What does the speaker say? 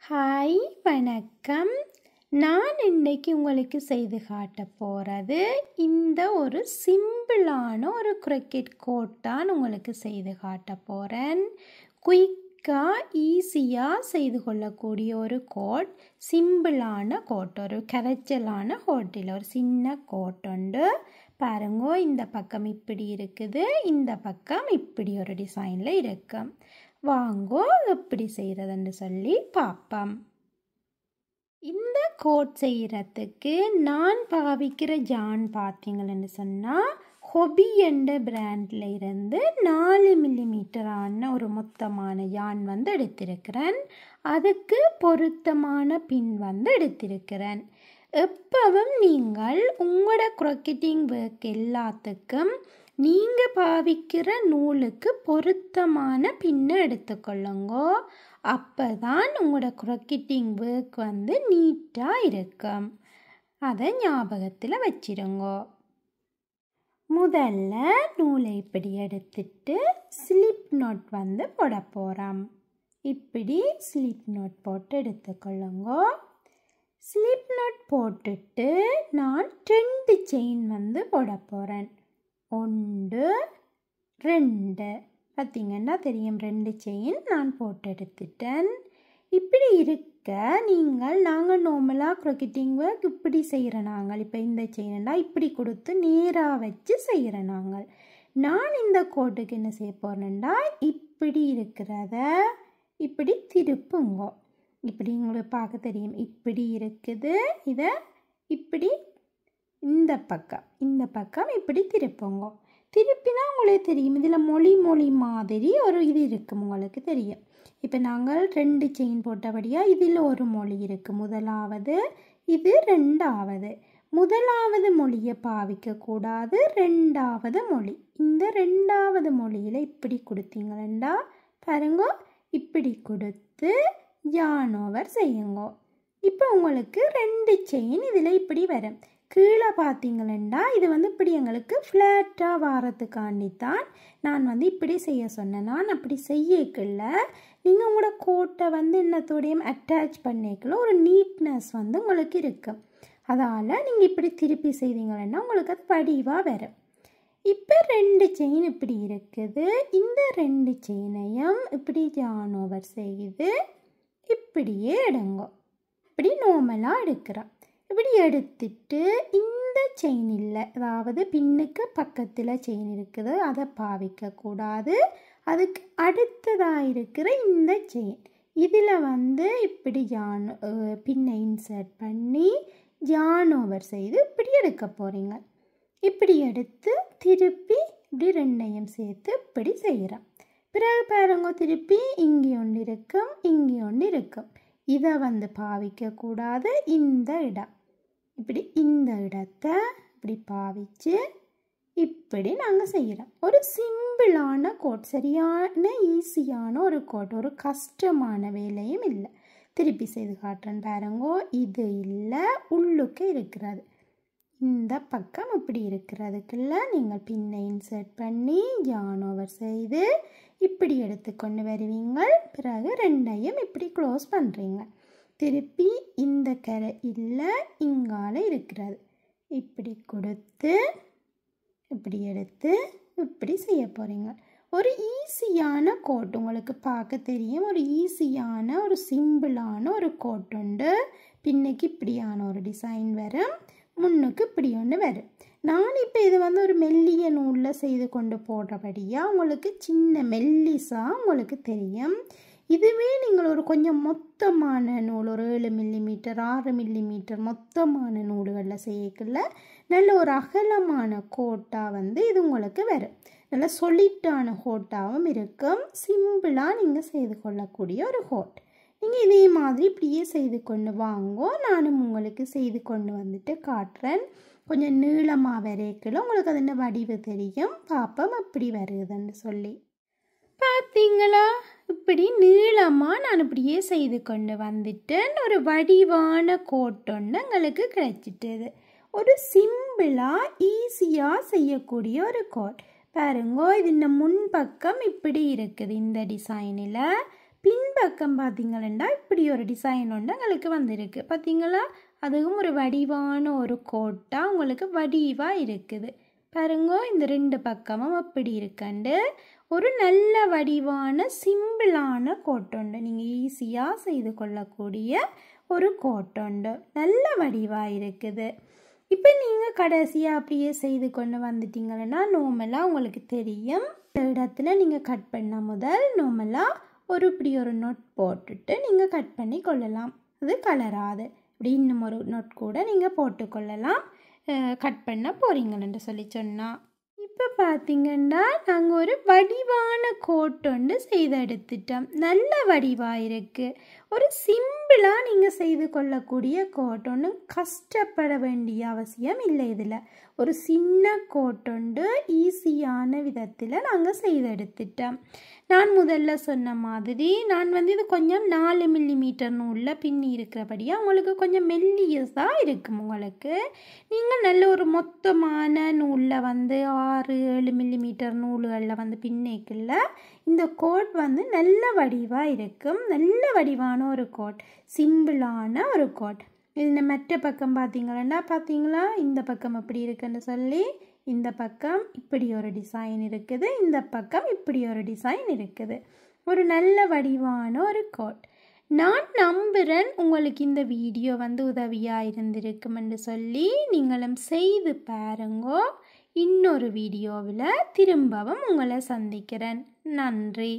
Hi வணக்கம். நான் இன்னைக்கு உங்களுக்கு செய்து காட்ட போகிறது இந்த ஒரு சிம்பிளான ஒரு கிரிக்கெட் கோட் தான் உங்களுக்கு செய்து காட்ட போகிறேன். குயிக்காக ஈஸியாக செய்து கொள்ளக்கூடிய ஒரு கோட், சிம்பிளான கோட், ஒரு கரைச்சலான கோட்டில் ஒரு சின்ன கோட் உண்டு. பாருங்கோ, இந்த பக்கம் இப்படி இருக்குது, இந்த பக்கம் இப்படி ஒரு டிசைனில் இருக்கும். வாங்கோ எப்படி செய்கிறதுன்னு சொல்லி பார்ப்போம். இந்த கோட் செய்கிறதுக்கு நான் பாவிக்கிற ஜான் பார்த்தீங்கன்னு சொன்னால் ஹொபி என்ற பிராண்டில் இருந்து 4 மில்லிமீட்டரான ஒரு மொத்தமான யான் எடுத்திருக்கிறேன். அதுக்கு பொருத்தமான பின் எடுத்திருக்கிறேன். எப்பவும் நீங்கள் உங்களோட கிரிக்கெட்டிங் ஒர்க் எல்லாத்துக்கும் நீங்கள் பாவிக்கிற நூலுக்கு பொருத்தமான பின்னை எடுத்துக்கொள்ளுங்கோ. அப்போ தான் உங்களோட கிரிக்கெட்டிங் ஒர்க் நீட்டாக இருக்கும். அதை ஞாபகத்தில் வச்சிருங்கோ. முதல்ல நூலை இப்படி எடுத்துட்டு ஸ்லிப் நோட் போட போகிறோம். இப்படி ஸ்லிப் நோட் போட்டு எடுத்துக்கொள்ளுங்கோ. ஸ்லிப் நோட் போட்டுட்டு நான் 2 செயின் போட போகிறேன். 1 2 பார்த்தீங்கன்னா தெரியும், 2 செயின் நான் போட்டு எடுத்துட்டேன். இப்படி இருக்க நாங்கள் நார்மலாக கிரிக்கெட்டிங் ஒர்க் இப்படி செய்கிற நாங்கள் இப்போ இந்த செயினெல்லாம் இப்படி கொடுத்து நேராக வச்சு செய்கிற நாங்கள். நான் இந்த கோட்டுக்கு என்ன செய்ய போகிறேன்னா, இப்படி இருக்கிறத இப்படி திருப்புங்கோ. இப்படி உங்களுக்கு பார்க்க தெரியும், இப்படி இருக்குது. இதை இப்படி இந்த பக்கம் இப்படி திருப்புங்கோ. திருப்பினா உங்களுக்கு தெரியும், இதில் மொழி மாதிரி ஒரு இது இருக்கும், உங்களுக்கு தெரியும். இப்போ நாங்கள் 2 செயின் போட்டபடியாக இதில் ஒரு மொழி இருக்குது. முதலாவது இது, ரெண்டாவது. முதலாவது மொழியை பாவிக்கக்கூடாது, ரெண்டாவது மொழி. இந்த ரெண்டாவது மொழியில் இப்படி கொடுத்தீங்களா பாருங்க, இப்படி கொடுத்து யான் ஓவர் செய்யுங்கோ. இப்போ உங்களுக்கு 2 செயின் இதில் இப்படி வரும். கீழே பார்த்தீங்களா, இது இப்படி எங்களுக்கு ஃப்ளாட்டாக வாரத்துக்காண்டித்தான் நான் இப்படி செய்ய சொன்னேன். நான் அப்படி செய்யக்குள்ள நீங்கள் உங்களோட கோட்டை என்னத்தோடையும் அட்டாச் பண்ணிக்கல ஒரு நீட்னஸ் உங்களுக்கு இருக்கும். அதால் நீங்கள் இப்படி திருப்பி செய்தீங்கன்னா உங்களுக்கு அது படிவாக வரும். இப்போ 2 செயின் இப்படி இருக்குது. இந்த 2 செயினையும் இப்படி ஜான் ஓவர் செய்து இப்படியே எடுங்கோ. இப்படி நார்மலாக எடுக்கிறோம். இப்படி எடுத்துட்டு இந்த செயின் இல்லை, அதாவது பின்னுக்கு பக்கத்தில் செயின் இருக்குது, அதை பாவிக்கக்கூடாது. அதுக்கு அடுத்ததாக இருக்கிற இந்த செயின் இதில் இப்படி பின்னை இன்சர்ட் பண்ணி ஜான் ஓவர் செய்து இப்படி எடுக்க போகிறீங்க. இப்படி எடுத்து திருப்பி இப்படி 2ஐயும் சேர்த்து இப்படி செய்கிறோம். பிறகு பாருங்க, திருப்பி இங்கே ஒன்று இருக்கும், இங்கே ஒன்று இருக்கும். இதை பாவிக்கக்கூடாது. இந்த இடம் இப்படி, இந்த இடத்த இப்படி பாவிச்சு இப்படி நாங்கள் செய்கிறோம். ஒரு சிம்பிளான கோட், சரியான ஈஸியான ஒரு கோட், ஒரு கஷ்டமான வேலையும் இல்லை. திருப்பி செய்து காட்டுறேன் பாருங்கோ. இது இல்லை, உள்ளுக்கு இருக்கிறது. இந்த பக்கம் இப்படி இருக்கிறதுக்குள்ள நீங்கள் பின்னை இன்சர்ட் பண்ணி ஜான் ஓவர் செய்து இப்படி எடுத்துக்கொண்டு வருவீங்க. பிறகு 2ஐயும் இப்படி க்ளோஸ் பண்ணுறீங்க. திருப்பி இந்த கரை இல்லை, இங்கால இருக்கிறது. இப்படி கொடுத்து இப்படி எடுத்து இப்படி செய்ய போகிறீங்க. ஒரு ஈஸியான கோட், உங்களுக்கு பார்க்க தெரியும், ஒரு ஈஸியான ஒரு சிம்பிளான ஒரு கோட் உண்டு. பின்னுக்கு இப்படியான ஒரு டிசைன் வரும், முன்னுக்கு இப்படி ஒன்று வரும். நான் இப்போ இது ஒரு மெல்லிய நூலில் செய்து கொண்டு போடுறபடியாக உங்களுக்கு சின்ன மெல்லிஸாக உங்களுக்கு தெரியும். இதுவே நீங்கள் ஒரு கொஞ்சம் மொத்தமான நூல், ஒரு 7 மில்லிமீட்டர் 6 மில்லிமீட்டர் மொத்தமான நூல்களில் செய்யக்குள்ள நல்ல ஒரு அகலமான கோட்டாக இது உங்களுக்கு வரும். நல்ல சொலிட்டான கோட்டாகவும் இருக்கும். சிம்பிளாக நீங்கள் செய்து கொள்ளக்கூடிய ஒரு கோட். நீங்கள் இதே மாதிரி இப்படியே செய்து கொண்டு வாங்கோ. நானும் உங்களுக்கு செய்து கொண்டு காட்டுறேன். கொஞ்சம் நீளமாக வரைக்கல உங்களுக்கு அது என்ன வடிவு தெரியும். பாப்பம் அப்படி வருதுன்னு சொல்லி பார்த்தீங்களா, இப்படி நீளமாக நான் இப்படியே செய்து கொண்டு வந்துட்டேன். ஒரு வடிவான கோட் ஒன்று எங்களுக்கு கிடைச்சிட்டது. ஒரு சிம்பிளாக ஈஸியாக செய்யக்கூடிய ஒரு கோட் பாருங்கோ. இது இந்த முன்பக்கம் இப்படி இருக்குது இந்த டிசைனில். பின்பக்கம் பார்த்தீங்கன்னா இப்படி ஒரு டிசைன் ஒன்று உங்களுக்கு வந்திருக்கு பார்த்தீங்களா. அதுவும் ஒரு வடிவான ஒரு கோட்டாக உங்களுக்கு வடிவாக இருக்குது பாருங்க. இந்த 2 பக்கமும் அப்படி இருக்கண்டு ஒரு நல்ல வடிவான சிம்பிளான கோட்டுண்டு. நீங்கள் ஈஸியாக செய்து கொள்ளக்கூடிய ஒரு கோட்டுண்டு, நல்ல வடிவாக இருக்குது. இப்போ நீங்கள் கடைசியாக அப்படியே செய்து கொண்டு வந்துட்டீங்கன்னா நார்மலாக உங்களுக்கு தெரியும். இந்த இடத்துல நீங்கள் கட் பண்ண முதல் நார்மலாக இப்படி ஒரு நோட் போட்டுட்டு நீங்கள் கட் பண்ணி கொள்ளலாம். அது கலராது. இப்படி இன்னும் ஒரு நோட் கூட நீங்கள் போட்டுக்கொள்ளலாம் கட் பண்ண போகிறீங்கன்னு சொல்லி சொன்னால். இப்போ பார்த்தீங்கன்னா நாங்கள் ஒரு வடிவான கோட் ஒன்று செய்து எடுத்துட்டோம். நல்ல வடிவாக இருக்குது. ஒரு சிம்பிளாக நீங்கள் செய்து கொள்ளக்கூடிய கோட் ஒன்று, கஷ்டப்பட வேண்டிய அவசியம் இல்லை. இதில் ஒரு சின்ன கோட் ஒன்று ஈஸியான விதத்தில் நாங்கள் செய்து எடுத்துட்டோம். நான் முதல்ல சொன்ன மாதிரி நான் இது கொஞ்சம் 4 மில்லிமீட்டர் நூலில் பின்னி இருக்கிறபடியாக உங்களுக்கு கொஞ்சம் மெல்லியஸாக இருக்கும். உங்களுக்கு நீங்கள் நல்ல ஒரு மொத்தமான நூலில் 6-7 மில்லிமீட்டர் நூல்களில் பின்னைக்குள்ள இந்த கோட் நல்ல வடிவாக இருக்கும். நல்ல வடிவான ஒரு கோட், சிம்பிளான ஒரு கோட். இந்த மற்ற பக்கம் பார்த்தீங்களா இந்த பக்கம் எப்படி இருக்குன்னு சொல்லி, இந்த பக்கம் இப்படி ஒரு டிசைன் இருக்குது, இந்த பக்கம் இப்படி ஒரு டிசைன் இருக்குது. ஒரு நல்ல வடிவான ஒரு கோட். நான் நம்புகிறேன் உங்களுக்கு இந்த வீடியோ உதவியாக இருந்திருக்கும் என்று சொல்லி. நீங்களும் செய்து பாருங்கோ. இன்னொரு வீடியோவில் திரும்பவும் உங்களை சந்திக்கிறேன். நன்றி.